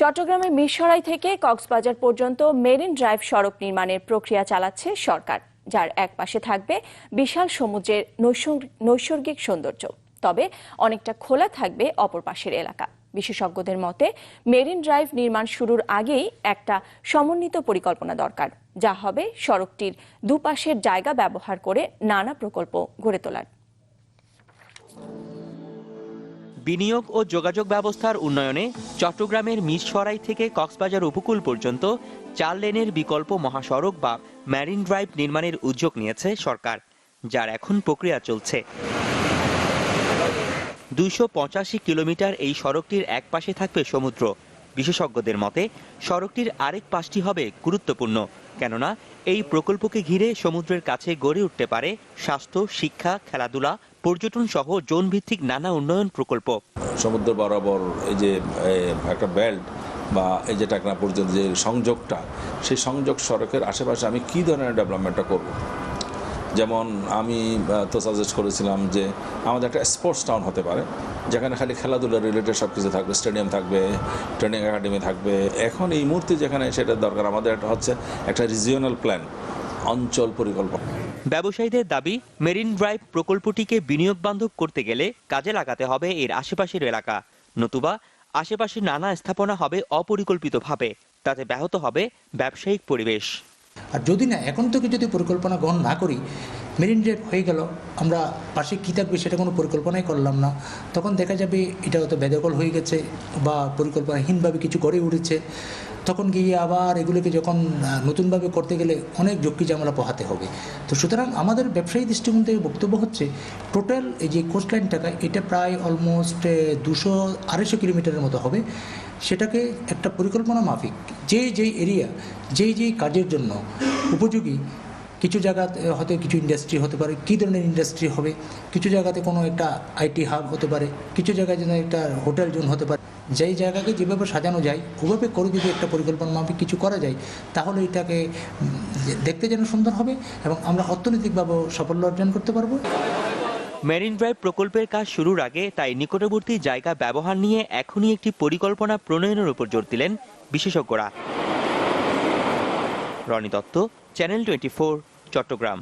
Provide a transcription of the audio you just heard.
চট্টগ্রামের মিরসরাই থেকে কক্সবাজার পর্যন্ত মেরিন ড্রাইভ সড়ক নির্মাণের প্রক্রিয়া চালাচ্ছে সরকার, যার এক পাশে থাকবে বিশাল সমুদ্রের নৈসর্গিক সৌন্দর্য, তবে অনেকটা খোলা থাকবে অপর পাশের এলাকা। বিশেষজ্ঞদের মতে মেরিন ড্রাইভ নির্মাণ শুরুর আগেই একটা সমন্বিত পরিকল্পনা দরকার, যা হবে সড়কটির দুপাশের জায়গা ব্যবহার করে নানা প্রকল্প গড়ে তোলার। বিনিয়োগ ও যোগাযোগ ব্যবস্থার উন্নয়নে চট্টগ্রামের মিরসরাই থেকে কক্সবাজার উপকূল পর্যন্ত 4 লেনের বিকল্প মহাসড়ক বা মেরিন ড্রাইভ নির্মাণের উদ্যোগ নিয়েছে সরকার, যার এখন প্রক্রিয়া চলছে। 285 কিলোমিটার এই সড়কটির এক পাশে থাকবে সমুদ্র। বিশেষজ্ঞদের মতে সড়কটির আরেক পাশটি হবে গুরুত্বপূর্ণ, কেননা এই প্রকল্পকে ঘিরে সমুদ্রের কাছে গড়ে উঠতে পারে স্বাস্থ্য, শিক্ষা, খেলাধুলা, পর্যটন সহ জোন ভিত্তিক নানা উন্নয়ন প্রকল্প। সমুদ্র বরাবর এই যে একটা বেল্ট বা এই যে টাকনা পর্যন্ত যে সংযোগটা, সেই সংযোগ সড়কের আশেপাশে আমি কী ধরনের ডেভেলপমেন্টটা করব। যেমন আমি তো সাজেস্ট করেছিলাম যে আমাদের একটা স্পোর্টস টাউন হতে পারে, যেখানে খালি খেলাধুলা রিলেটেড সব কিছু থাকবে, স্টেডিয়াম থাকবে, ট্রেনিং একাডেমি থাকবে। এখন এই মুহূর্তে যেখানে সেটা দরকার আমাদের একটা রিজিওনাল প্ল্যান, অঞ্চল পরিকল্পনা। ব্যবসায়ীদের দাবি, মেরিন ড্রাইভ প্রকল্পটিকে বিনিয়োগ বান্ধব করতে গেলে কাজে লাগাতে হবে এর আশেপাশের এলাকা, নতুবা আশেপাশে নানা স্থাপনা হবে অপরিকল্পিতভাবে, তাতে ব্যাহত হবে ব্যবসায়িক পরিবেশ। আর যদি না এখন থেকে যদি পরিকল্পনা গ্রহণ না করি, মেরিন ড্রাইভ হয়ে গেল, আমরা পাশে কী থাকবে সেটা কোনো পরিকল্পনাই করলাম না, তখন দেখা যাবে এটা হয়তো বেদখল হয়ে গেছে বা পরিকল্পনাহীনভাবে কিছু গড়ে উঠেছে। তখন গিয়ে আবার এগুলোকে যখন নতুনভাবে করতে গেলে অনেক ঝক্কি ঝামেলা পোহাতে হবে। তো সুতরাং আমাদের ব্যবসায়ী দৃষ্টিকোণ থেকে বক্তব্য হচ্ছে, টোটাল এই যে কোস্টলাইন টাকা, এটা প্রায় অলমোস্ট 200-250 কিলোমিটারের মতো হবে। সেটাকে একটা পরিকল্পনা মাফিক যেই এরিয়া যেই কাজের জন্য উপযোগী, কিছু জায়গাতে হয়তো কিছু ইন্ডাস্ট্রি হতে পারে, কী ধরনের ইন্ডাস্ট্রি হবে, কিছু জায়গাতে কোনো একটা আইটি হাব হতে পারে, কিছু জায়গায় যেন একটা হোটেল জোন হতে পারে। যেই জায়গাকে যেভাবে সাজানো যায় ওভাবে করে যদি একটা পরিকল্পনা মাফিক কিছু করা যায়, তাহলে এটাকে দেখতে যেন সুন্দর হবে এবং আমরা অর্থনৈতিকভাবেও সাফল্য অর্জন করতে পারবো। মেরিন ড্রাইভ প্রকল্পের কাজ শুরুর আগে তাই নিকটবর্তী জায়গা ব্যবহার নিয়ে এখনই একটি পরিকল্পনা প্রণয়নের উপর জোর দিলেন বিশেষজ্ঞরা। রনি দত্ত, চ্যানেল 24, চট্টগ্রাম।